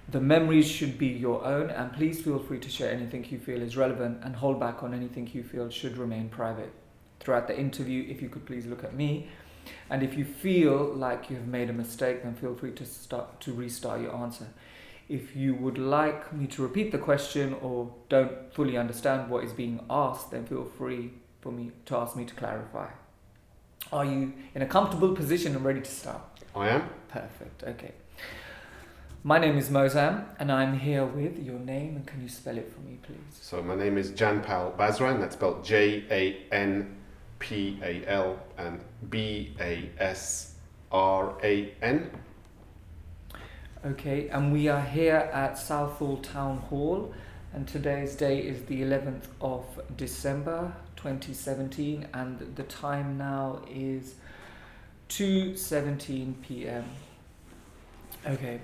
The memories should be your own, and please feel free to share anything you feel is relevant and hold back on anything you feel should remain private. Throughout the interview, if you could please look at me, and if you feel like you have made a mistake, then feel free to restart your answer. If you would like me to repeat the question or don't fully understand what is being asked, then feel free for me to ask me to clarify. Are you in a comfortable position and ready to start? I am. Perfect. Okay. My name is Mozam, and I'm here with your name, and can you spell it for me, please? So my name is Janpal Basran. That's spelled Janpal and Basran. Okay, and we are here at Southall Town Hall, and today's day is the 11th of December 2017, and the time now is 2:17 p.m. Okay,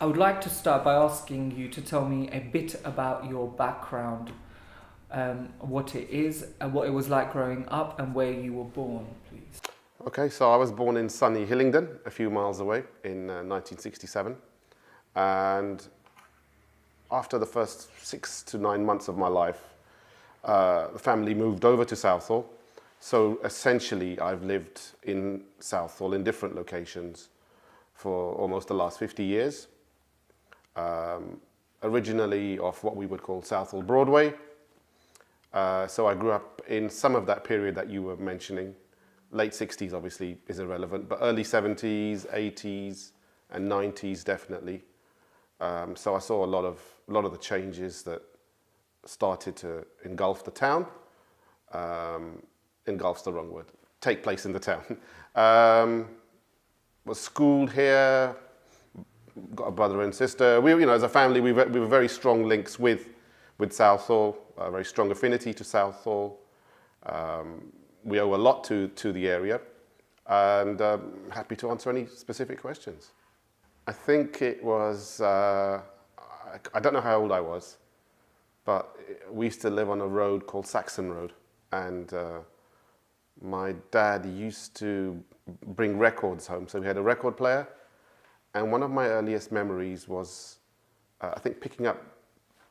I would like to start by asking you to tell me a bit about your background, what it is, and what it was like growing up, and where you were born, please. Okay, so I was born in sunny Hillingdon, a few miles away, in 1967. And after the first 6 to 9 months of my life, the family moved over to Southall. So essentially, I've lived in Southall in different locations for almost the last 50 years. Originally off what we would call Southall Broadway. So I grew up in some of that period that you were mentioning. Late 60s obviously is irrelevant, but early 70s, 80s and 90s definitely. So I saw a lot of the changes that started to engulf the town. Engulf's the wrong word. Take place in the town. Was schooled here. Got a brother and sister. We, as a family, we were very strong links with Southall. A very strong affinity to Southall. We owe a lot to the area, and happy to answer any specific questions. I think it was, I don't know how old I was, but we used to live on a road called Saxon Road, and my dad used to bring records home, so we had a record player, and one of my earliest memories was, I think, picking up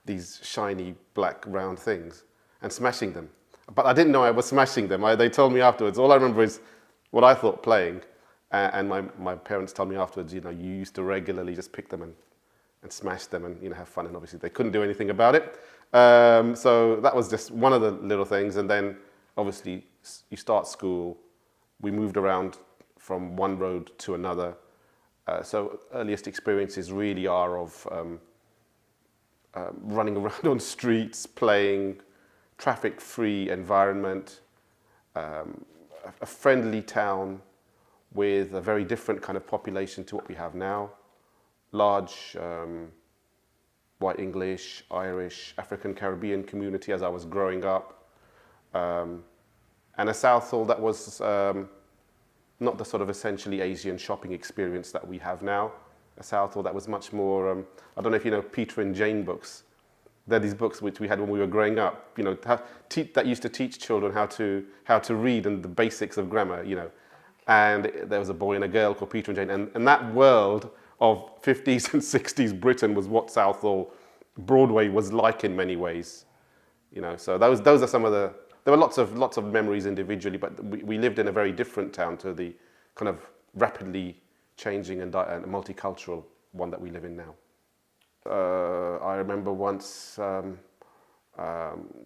these shiny black round things and smashing them. But I didn't know I was smashing them. They told me afterwards. All I remember is what I thought playing. And my parents told me afterwards, you used to regularly just pick them and smash them and, have fun. And obviously they couldn't do anything about it. So that was just one of the little things. And then obviously you start school. We moved around from one road to another. So earliest experiences really are of running around on streets, playing, traffic-free environment, a friendly town with a very different kind of population to what we have now. Large white English, Irish, African Caribbean community as I was growing up. And a Southall that was not the sort of essentially Asian shopping experience that we have now. A Southall that was much more, I don't know if you know Peter and Jane books. They're these books which we had when we were growing up, that used to teach children how to read and the basics of grammar, And there was a boy and a girl called Peter and Jane, and that world of 50s and 60s Britain was what Southall Broadway was like in many ways, So those are some of the. There were lots of memories individually, but we lived in a very different town to the kind of rapidly changing and multicultural one that we live in now. I remember once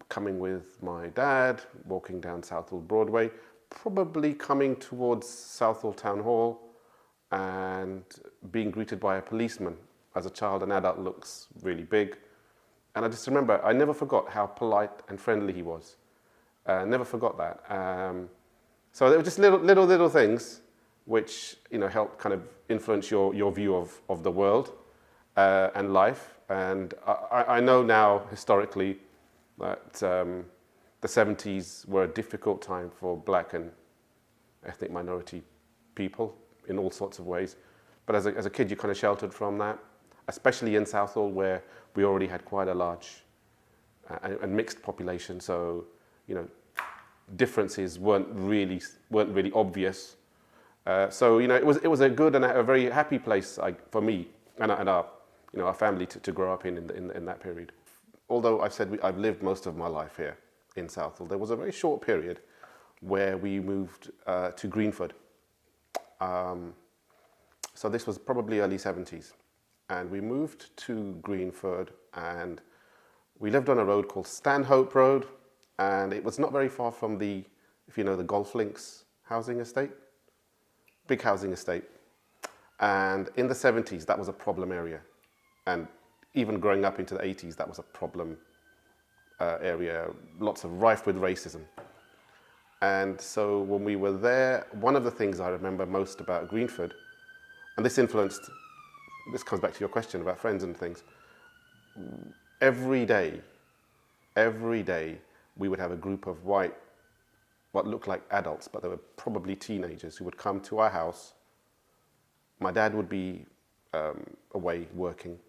coming with my dad, walking down Southall Broadway, probably coming towards Southall Town Hall and being greeted by a policeman. As a child, an adult looks really big. And I just remember, I never forgot how polite and friendly he was. Never forgot that. So there were just little things which help kind of influence your view of the world and life. And I know now historically that the 70s were a difficult time for black and ethnic minority people in all sorts of ways. But as a kid, you're kind of sheltered from that, especially in Southall, where we already had quite a large and mixed population. So differences weren't really obvious. So it was a good and a very happy place for me and our our family to grow up in that period. Although I've said I've lived most of my life here in Southall, there was a very short period where we moved to Greenford. So this was probably early 70s. And we moved to Greenford, and we lived on a road called Stanhope Road, and it was not very far from the golf links housing estate, big housing estate. And in the 70s, that was a problem area. And even growing up into the 80s, that was a problem area, lots of rife with racism. And so when we were there, one of the things I remember most about Greenford, and this comes back to your question about friends and things, every day, we would have a group of what looked like adults, but they were probably teenagers, who would come to our house. My dad would be away working,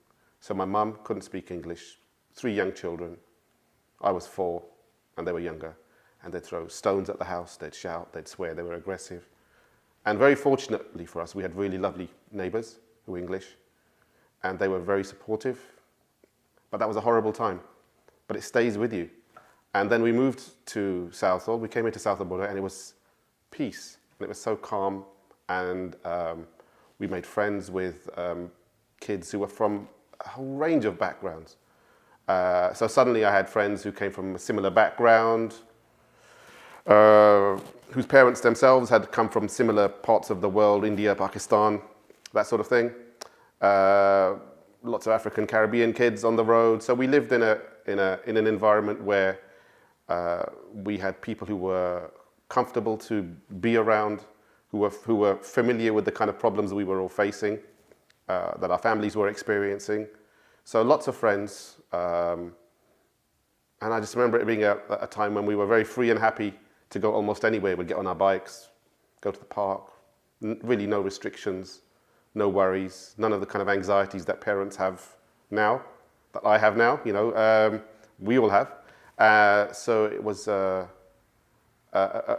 so my mum couldn't speak English, 3 young children. I was 4, and they were younger, and they'd throw stones at the house, they'd shout, they'd swear, they were aggressive. And very fortunately for us, we had really lovely neighbours who were English, and they were very supportive. But that was a horrible time, but it stays with you. And then we moved to Southall, we came into Southall border, and it was peace, and it was so calm, and we made friends with kids who were from a whole range of backgrounds. So suddenly I had friends who came from a similar background, whose parents themselves had come from similar parts of the world, India, Pakistan, that sort of thing. Lots of African Caribbean kids on the road. So we lived in an environment where we had people who were comfortable to be around, who were familiar with the kind of problems we were all facing, that our families were experiencing. So lots of friends. And I just remember it being a time when we were very free and happy to go almost anywhere. We'd get on our bikes, go to the park, really no restrictions, no worries, none of the kind of anxieties that parents have now, that I have now, we all have. So it was a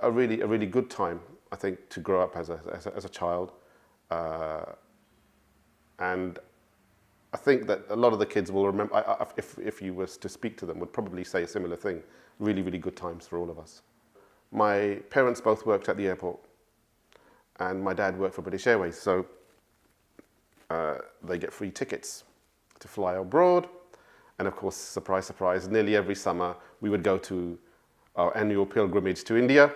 really good time, I think, to grow up as a child. And I think that a lot of the kids will remember, if you was to speak to them, would probably say a similar thing. Really, really good times for all of us. My parents both worked at the airport, and my dad worked for British Airways, so they get free tickets to fly abroad. And of course, surprise, surprise, nearly every summer we would go to our annual pilgrimage to India,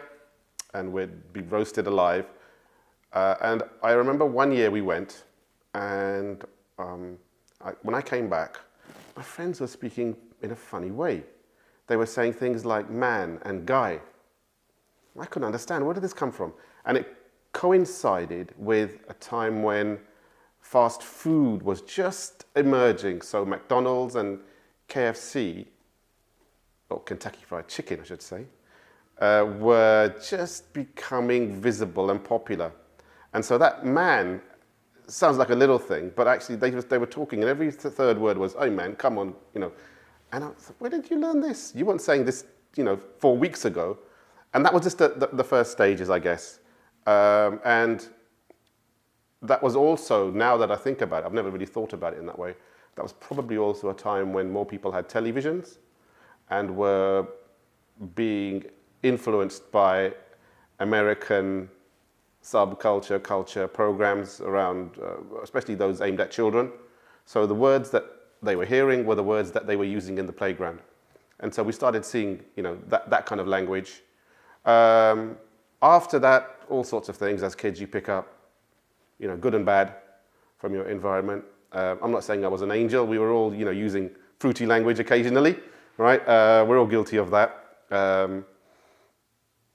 and we'd be roasted alive. And I remember one year we went, and when I came back, my friends were speaking in a funny way. They were saying things like man and guy. I couldn't understand, where did this come from? And it coincided with a time when fast food was just emerging. So McDonald's and KFC, or Kentucky Fried Chicken, I should say, were just becoming visible and popular. And so that man sounds like a little thing, but actually they were talking, and every third word was, "Oh man, come on," And I was like, "Where did you learn this? You weren't saying this, 4 weeks ago." And that was just the first stages, I guess. And that was also, now that I think about it, I've never really thought about it in that way, that was probably also a time when more people had televisions and were being influenced by American subculture, culture programs around, especially those aimed at children. So the words that they were hearing were the words that they were using in the playground. And so we started seeing, that kind of language. After that, all sorts of things. As kids, you pick up, good and bad from your environment. I'm not saying I was an angel. We were all, using fruity language occasionally, right? We're all guilty of that.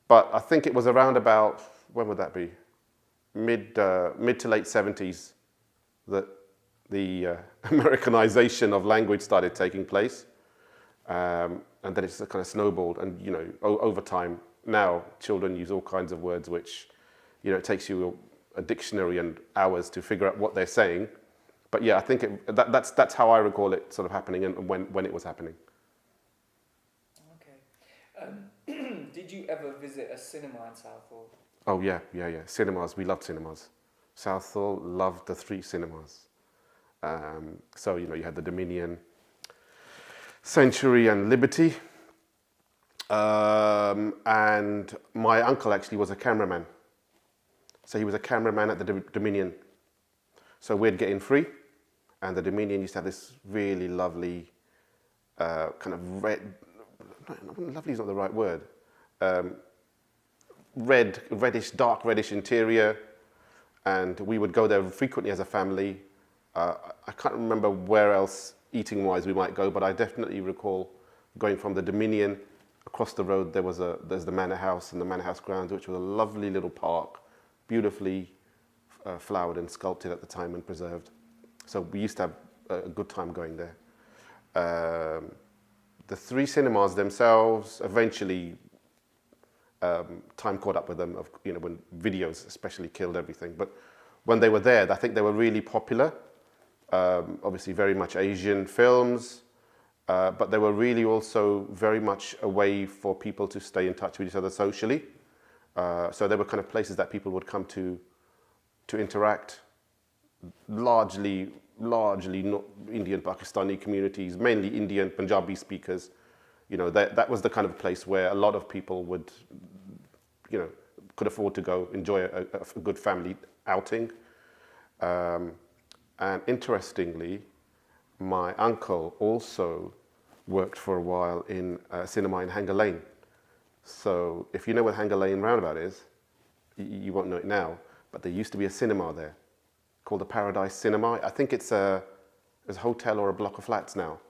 But I think it was around about, when would that be? Mid to late 70s that the Americanization of language started taking place. And then it's kind of snowballed. And, over time, now children use all kinds of words which, it takes you a dictionary and hours to figure out what they're saying. But yeah, I think that's how I recall it sort of happening and when it was happening. Okay. Did you ever visit a cinema in Southall? Oh yeah. Cinemas, we loved cinemas. Southall loved the 3 cinemas. So, you had the Dominion, Century and Liberty. And my uncle actually was a cameraman. So he was a cameraman at the Dominion. So we'd get in free, and the Dominion used to have this really lovely kind of lovely is not the right word, dark reddish interior, and we would go there frequently as a family. I can't remember where else eating-wise we might go, but I definitely recall going from the Dominion across the road. There's the Manor House and the Manor House grounds, which was a lovely little park, beautifully flowered and sculpted at the time and preserved. So we used to have a good time going there. The three cinemas themselves, eventually time caught up with them, when videos especially killed everything. But when they were there, I think they were really popular. Obviously very much Asian films, but they were really also very much a way for people to stay in touch with each other socially. So they were kind of places that people would come to interact, largely not Indian Pakistani communities, mainly Indian Panjabi speakers. That was the kind of place where a lot of people would, could afford to go enjoy a good family outing. And interestingly, my uncle also worked for a while in a cinema in Hanger Lane. So if you know where Hanger Lane roundabout is, you won't know it now, but there used to be a cinema there called the Paradise Cinema. I think it's a hotel or a block of flats now.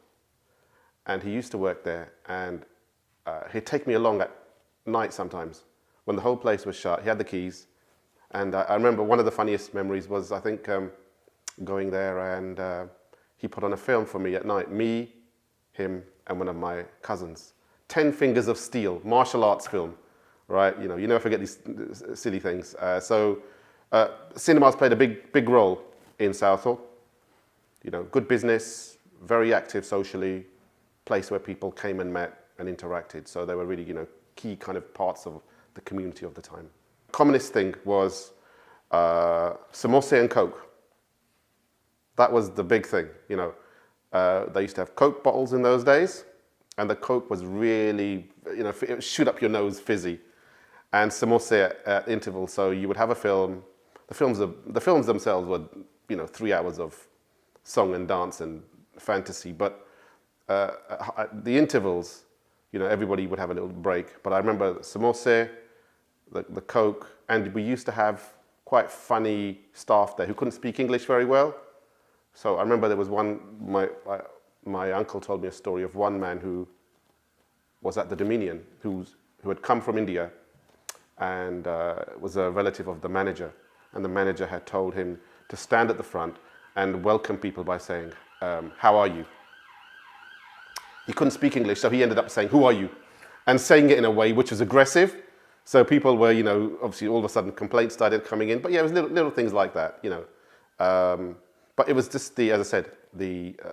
And he used to work there, and he'd take me along at night sometimes when the whole place was shut. He had the keys, and I remember one of the funniest memories was, I think, going there, and he put on a film for me at night, me, him, and one of my cousins. 10 Fingers of Steel, martial arts film, right? You never forget these silly things. So cinemas played a big role in Southall. Good business, very active socially, place where people came and met and interacted. So they were really, key kind of parts of the community of the time. Commonest thing was samosa and Coke. That was the big thing, They used to have Coke bottles in those days, and the Coke was really, it would shoot up your nose fizzy. And samosa at intervals, so you would have a film. The films themselves were, 3 hours of song and dance and fantasy, but at the intervals, everybody would have a little break. But I remember samosa, the Coke, and we used to have quite funny staff there who couldn't speak English very well. So I remember there was one, my uncle told me a story of one man who was at the Dominion, who had come from India and was a relative of the manager. And the manager had told him to stand at the front and welcome people by saying, how are you? He couldn't speak English, so he ended up saying, who are you? And saying it in a way which was aggressive. So people were, obviously all of a sudden complaints started coming in. But yeah, it was little things like that, But it was just as I said,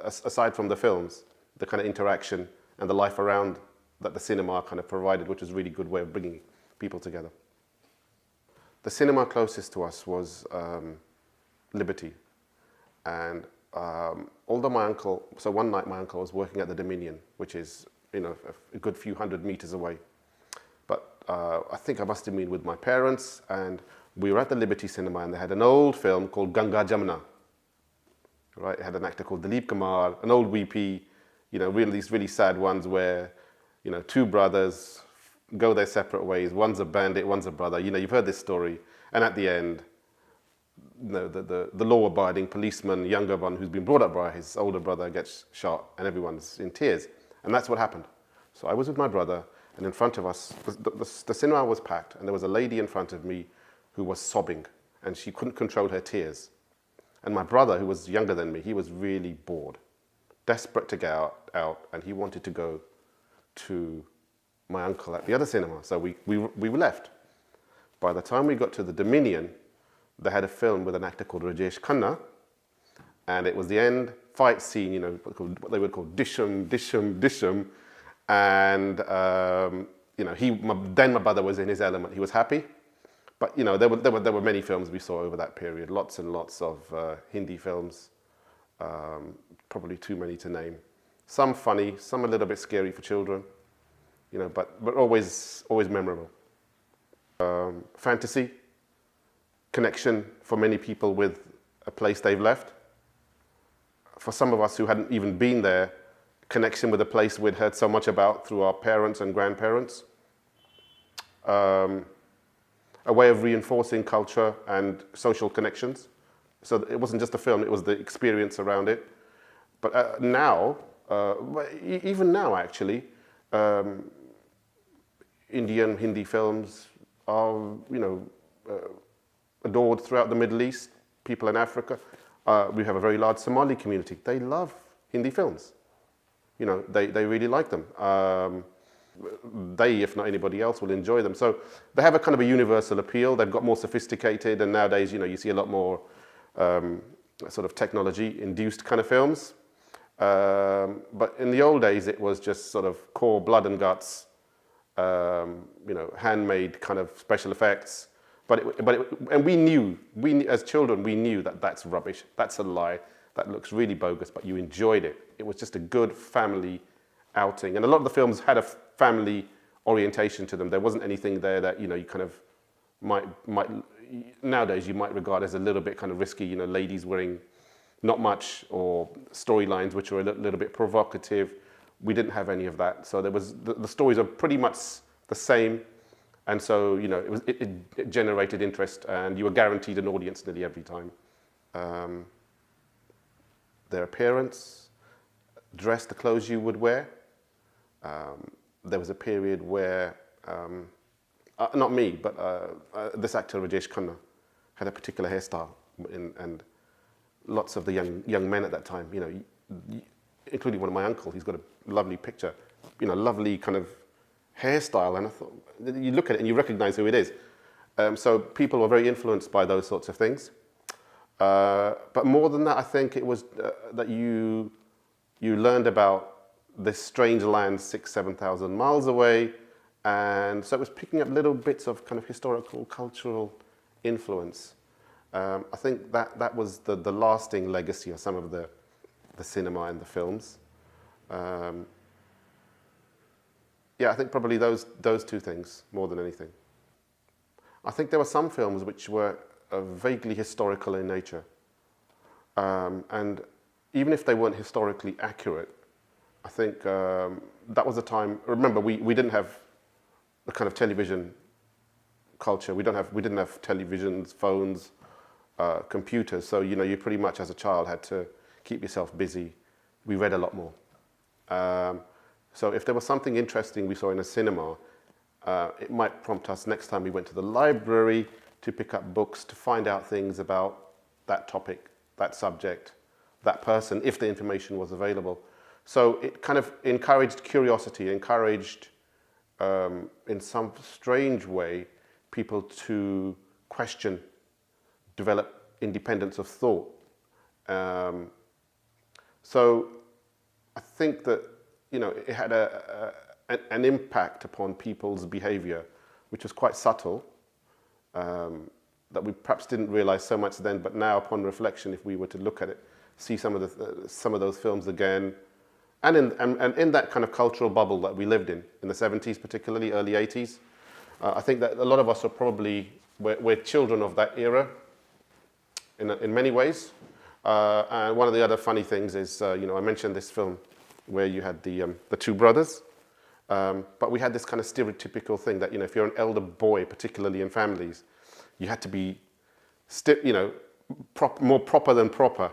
aside from the films, the kind of interaction and the life around that the cinema kind of provided, which was a really good way of bringing people together. The cinema closest to us was Liberty. And although one night my uncle was working at the Dominion, which is, a good few hundred meters away. But I think I must have been with my parents, and we were at the Liberty Cinema, and they had an old film called Ganga Jamuna. Right, it had an actor called Dilip Kumar, an old VP, these really sad ones where, two brothers go their separate ways. One's a bandit, one's a brother. You've heard this story. And at the end, the law-abiding policeman, younger one, who's been brought up by his older brother, gets shot, and everyone's in tears. And that's what happened. So I was with my brother, and in front of us, the cinema was packed, and there was a lady in front of me who was sobbing, and she couldn't control her tears. And my brother, who was younger than me, he was really bored, desperate to get out, and he wanted to go to my uncle at the other cinema. So we left. By the time we got to the Dominion, they had a film with an actor called Rajesh Khanna, and it was the end fight scene, what they would call dishum, dishum, dishum. And, then my brother was in his element. He was happy. But there were many films we saw over that period, lots and lots of Hindi films. Probably too many to name. Some funny, some a little bit scary for children, but always memorable. Fantasy, connection for many people with a place they've left. For some of us who hadn't even been there, connection with a place we'd heard so much about through our parents and grandparents. A way of reinforcing culture and social connections. So it wasn't just a film, it was the experience around it. But now, even now actually, Indian Hindi films are, adored throughout the Middle East, people in Africa. We have a very large Somali community. They love Hindi films. They really like them. They, if not anybody else, will enjoy them. So they have a kind of a universal appeal. They've got more sophisticated, and nowadays, you see a lot more sort of technology-induced kind of films. But in the old days, it was just sort of core blood and guts, handmade kind of special effects. And we knew, as children, we knew that that's rubbish, that's a lie, that looks really bogus, but you enjoyed it. It was just a good family outing. And a lot of the films had a family orientation to them. There wasn't anything there that, you kind of might nowadays you might regard as a little bit kind of risky, ladies wearing not much, or storylines which were a little bit provocative. We didn't have any of that. So there was, the stories are pretty much the same. And so, it generated interest, and you were guaranteed an audience nearly every time. Their appearance, dress, the clothes you would wear. There was a period where, not me, but this actor Rajesh Khanna had a particular hairstyle, and lots of the young men at that time, including one of my uncles, he's got a lovely picture, lovely kind of hairstyle, and I thought, you look at it and you recognize who it is. So people were very influenced by those sorts of things. But more than that, I think it was that you learned about this strange land 6,000-7,000 miles away, and so it was picking up little bits of kind of historical, cultural influence. I think that was the lasting legacy of some of the cinema and the films. Yeah, I think probably those two things more than anything. I think there were some films which were vaguely historical in nature. And even if they weren't historically accurate, I think that was a time, remember, we didn't have the kind of television culture. We didn't have televisions, phones, computers. So, you pretty much as a child had to keep yourself busy. We read a lot more. So if there was something interesting we saw in a cinema, it might prompt us next time we went to the library to pick up books, to find out things about that topic, that subject, that person, if the information was available. So it kind of encouraged curiosity, encouraged, in some strange way, people to question, develop independence of thought. So I think that, it had an impact upon people's behavior, which was quite subtle, that we perhaps didn't realize so much then, but now upon reflection, if we were to look at it, see some of those films again, and in that kind of cultural bubble that we lived in the 70s, particularly early 80s, I think that a lot of us are probably, we're children of that era in many ways. And one of the other funny things is, I mentioned this film where you had the two brothers, but we had this kind of stereotypical thing that, if you're an elder boy, particularly in families, you had to be, more proper than proper.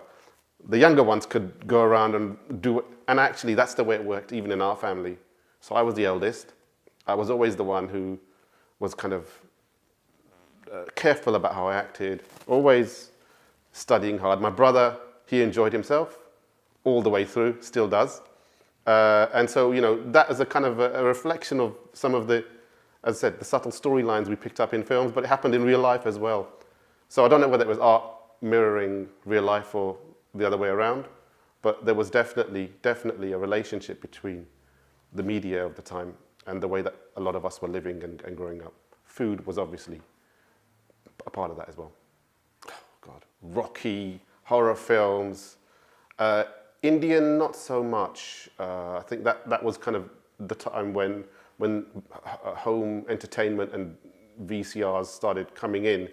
The younger ones could go around and do it, and actually that's the way it worked even in our family. So I was the eldest. I was always the one who was kind of careful about how I acted, always studying hard. My brother, he enjoyed himself all the way through, still does. And so, that is a kind of a reflection of some of the, as I said, the subtle storylines we picked up in films, but it happened in real life as well. So I don't know whether it was art mirroring real life or the other way around, but there was definitely a relationship between the media of the time and the way that a lot of us were living and growing up. Food was obviously a part of that as well. Oh God, Rocky, horror films, Indian, not so much. I think that was kind of the time when home entertainment and VCRs started coming in,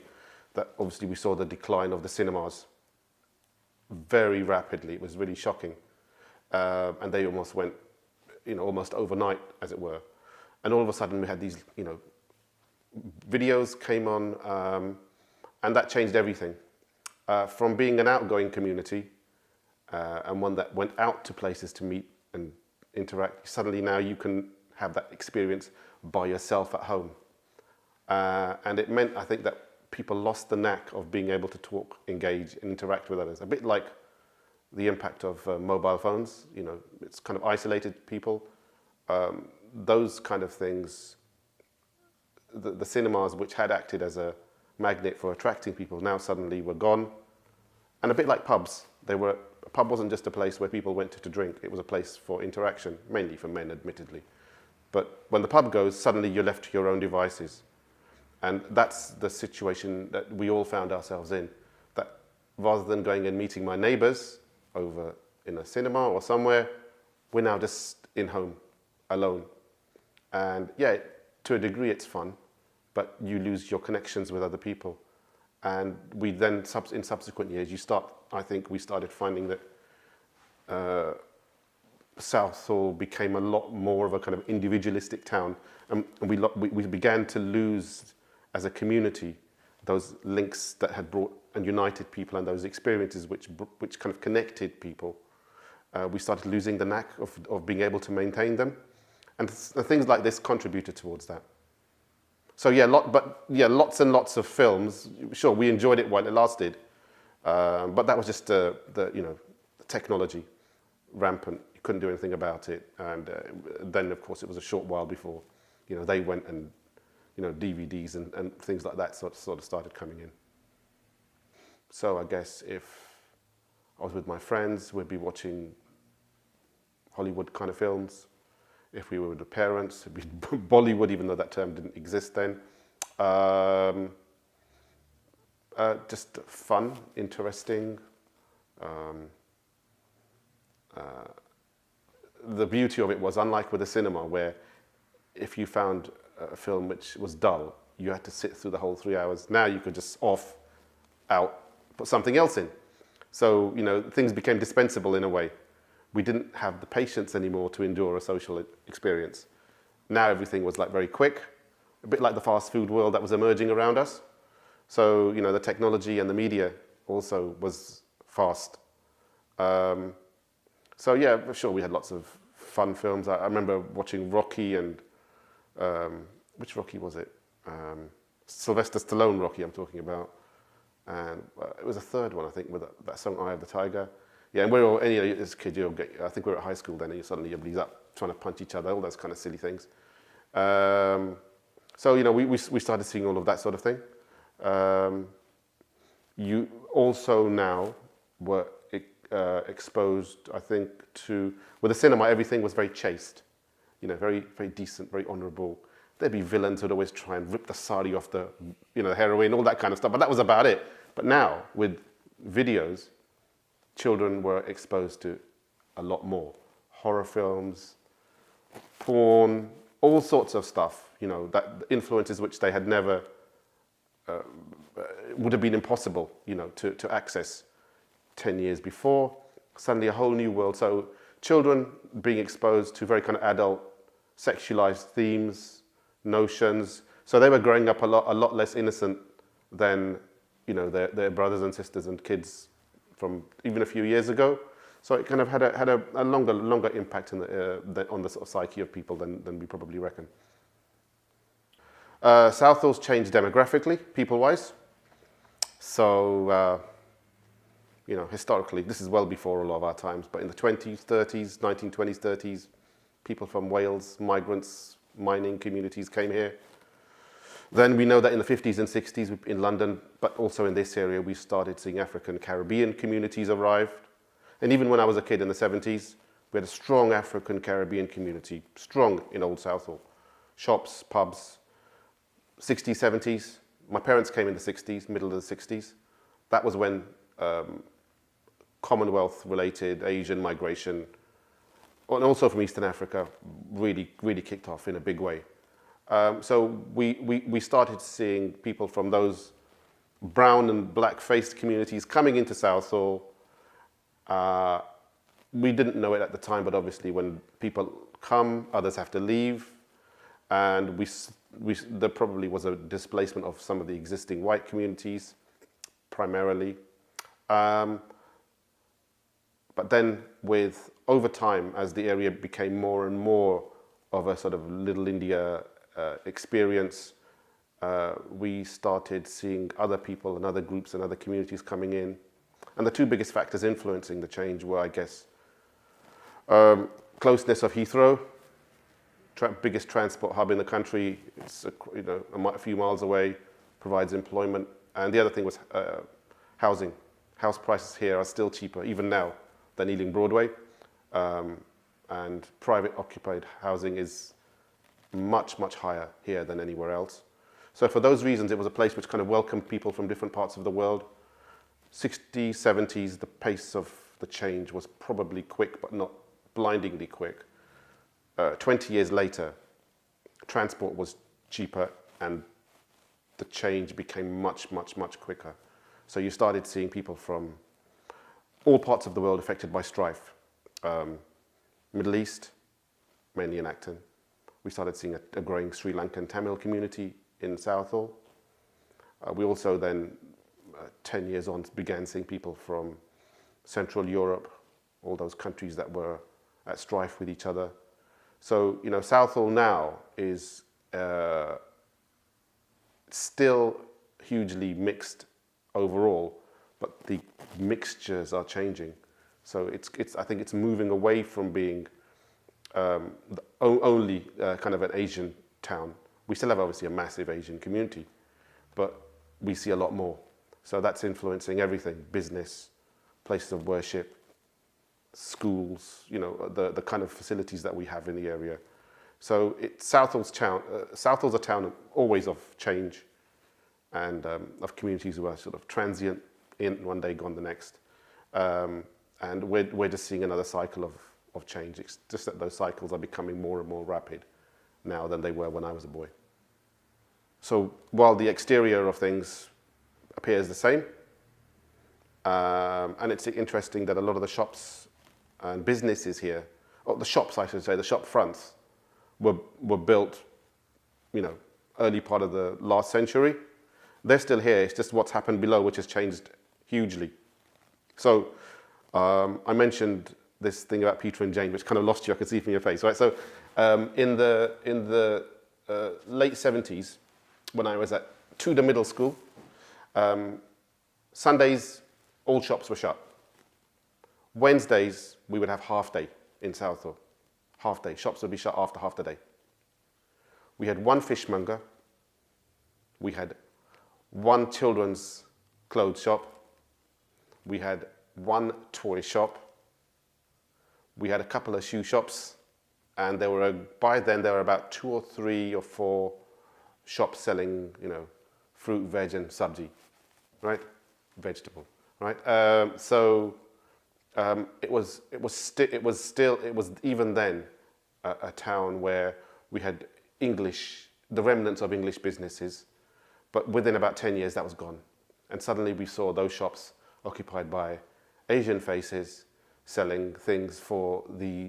that obviously we saw the decline of the cinemas very rapidly. It was really shocking. And they almost went, almost overnight, as it were. And all of a sudden we had these, videos came on, and that changed everything. From being an outgoing community, and one that went out to places to meet and interact, suddenly now you can have that experience by yourself at home. And it meant, I think, that people lost the knack of being able to talk, engage, and interact with others. A bit like the impact of mobile phones. It's kind of isolated people. Those kind of things, the cinemas, which had acted as a magnet for attracting people, now suddenly were gone. And a bit like pubs. A pub wasn't just a place where people went to drink. It was a place for interaction, mainly for men, admittedly. But when the pub goes, suddenly you're left to your own devices. And that's the situation that we all found ourselves in. That rather than going and meeting my neighbours over in a cinema or somewhere, we're now just in home, alone. And yeah, to a degree it's fun, but you lose your connections with other people. And we then, in subsequent years, we started finding that Southall became a lot more of a kind of individualistic town. And we began to lose, as a community, those links that had brought and united people, and those experiences which kind of connected people. We started losing the knack of being able to maintain them. And things like this contributed towards that. So lots and lots of films. Sure, we enjoyed it while it lasted, but that was just the technology rampant. You couldn't do anything about it, and then of course it was a short while before, they went and DVDs and things like that sort of started coming in. So I guess if I was with my friends, we'd be watching Hollywood kind of films. If we were with the parents, it'd be Bollywood, even though that term didn't exist then. Just fun, interesting. The beauty of it was, unlike with the cinema, where if you found a film which was dull, you had to sit through the whole 3 hours. Now you could just off, out, put something else in. So, things became dispensable in a way. We didn't have the patience anymore to endure a social experience. Now everything was very quick, a bit like the fast food world that was emerging around us. So, the technology and the media also was fast. So yeah, sure, we had lots of fun films. I remember watching Rocky and, which Rocky was it? Sylvester Stallone Rocky I'm talking about. And it was a third one, I think, with that song, Eye of the Tiger. Yeah, and we're all, as a kid, I think we were at high school then, and suddenly everybody's up trying to punch each other, all those kind of silly things. So, we started seeing all of that sort of thing. You also now were exposed, I think, with the cinema, everything was very chaste, very, very decent, very honourable. There'd be villains who'd always try and rip the sari off the, heroin, all that kind of stuff, but that was about it. But now, with videos, children were exposed to a lot more. Horror films, porn, all sorts of stuff, that influences which they had never, would have been impossible, to access 10 years before. Suddenly a whole new world. So children being exposed to very kind of adult, sexualized themes, notions. So they were growing up a lot less innocent than, their brothers and sisters and kids from even a few years ago. So it kind of had a longer impact on the sort of psyche of people than we probably reckon. Southall's changed demographically, people-wise. So, historically, this is well before a lot of our times, but in the 20s, 30s, 1920s, 30s, people from Wales, migrants, mining communities came here. Then we know that in the 50s and 60s in London, but also in this area, we started seeing African Caribbean communities arrive. And even when I was a kid in the 70s, we had a strong African Caribbean community, strong in Old Southall. Shops, pubs, 60s, 70s. My parents came in the 60s, middle of the 60s. That was when Commonwealth-related Asian migration, and also from Eastern Africa, really kicked off in a big way. So we started seeing people from those brown and black-faced communities coming into Southall. We didn't know it at the time, but obviously when people come, others have to leave, and there probably was a displacement of some of the existing white communities, primarily. But then over time, as the area became more and more of a sort of Little India experience, we started seeing other people and other groups and other communities coming in. And the two biggest factors influencing the change were, I guess, closeness of Heathrow, biggest transport hub in the country. It's a few miles away, provides employment. And the other thing was housing. House prices here are still cheaper, even now, than Ealing Broadway. And private occupied housing is much, much higher here than anywhere else. So for those reasons, it was a place which kind of welcomed people from different parts of the world. 60s, 70s, the pace of the change was probably quick, but not blindingly quick. 20 years later, transport was cheaper and the change became much, much, much quicker. So you started seeing people from all parts of the world affected by strife. Middle East, mainly in Acton. We started seeing a growing Sri Lankan Tamil community in Southall. We also then, 10 years on, began seeing people from Central Europe, all those countries that were at strife with each other. So, Southall now is still hugely mixed overall, but the mixtures are changing. So I think it's moving away from being only kind of an Asian town. We still have obviously a massive Asian community, but we see a lot more. So that's influencing everything: business, places of worship, schools, the kind of facilities that we have in the area. So Southall's a town always of change and of communities who are sort of transient, in one day, gone the next. And we're just seeing another cycle of change. It's just that those cycles are becoming more and more rapid now than they were when I was a boy. So while the exterior of things appears the same, and it's interesting that a lot of the shops and businesses here, or the shops, I should say, the shop fronts, were built, early part of the last century. They're still here. It's just what's happened below, which has changed hugely. So I mentioned this thing about Peter and Jane, which kind of lost you. I could see from your face, right? So in the late 70s, when I was at Tudor Middle School, Sundays, all shops were shut. Wednesdays, we would have half day in Southall. Half day. Shops would be shut after half the day. We had one fishmonger. We had one children's clothes shop. We had one toy shop. We had a couple of shoe shops. And by then there were about 2 or 3 or 4 shops selling, fruit, veg, and sabji, right? Vegetable, right? It was even then a town where we had the remnants of English businesses, but within about 10 years that was gone. And suddenly we saw those shops occupied by Asian faces selling things for the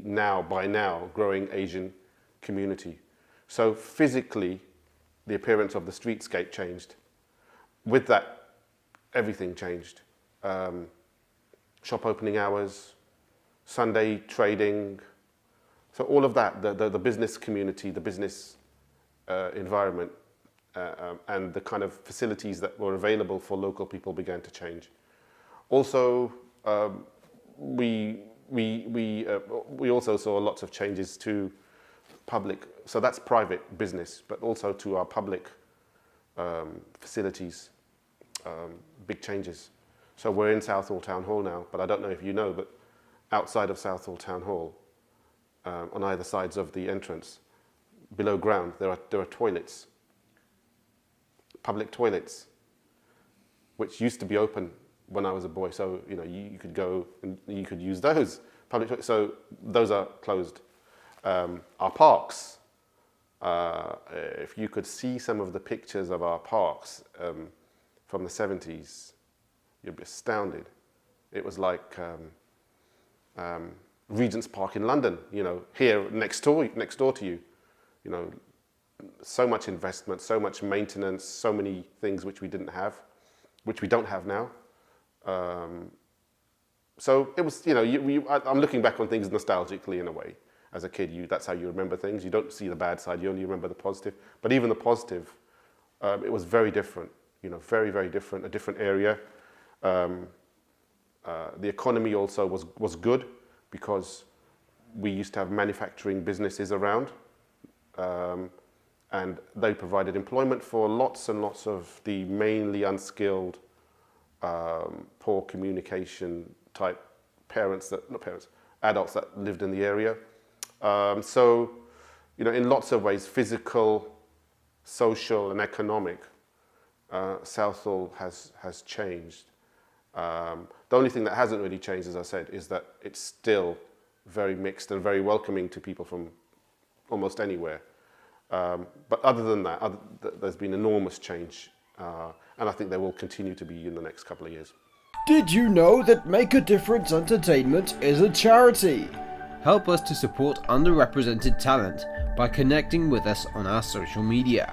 by now growing Asian community. So physically, the appearance of the streetscape changed. With that, everything changed. Shop opening hours, Sunday trading. So all of that, the business community, the business environment, and the kind of facilities that were available for local people began to change. Also, we also saw lots of changes to public, so that's private business, but also to our public facilities, big changes. So we're in Southall Town Hall now, but I don't know if you know, but outside of Southall Town Hall, on either sides of the entrance, below ground, there are toilets, public toilets, which used to be open when I was a boy. So, you know, you could go and you could use those public. So those are closed. Our parks. If you could see some of the pictures of our parks from the 70s, you'd be astounded. It was like Regent's Park in London, you know, here next door to you. You know, so much investment, so much maintenance, so many things which we didn't have, which we don't have now. So it was, you know, I'm looking back on things nostalgically in a way. As a kid, that's how you remember things. You don't see the bad side, you only remember the positive. But even the positive, it was very different, you know, very, very different, a different area. The economy also was good because we used to have manufacturing businesses around, and they provided employment for lots and lots of the mainly unskilled, poor communication type adults that lived in the area. So, you know, in lots of ways, physical, social, and economic, Southall has changed. The only thing that hasn't really changed, as I said, is that it's still very mixed and very welcoming to people from almost anywhere. But other than that, there's been enormous change, and I think there will continue to be in the next couple of years. Did you know that Make a Difference Entertainment is a charity? Help us to support underrepresented talent by connecting with us on our social media.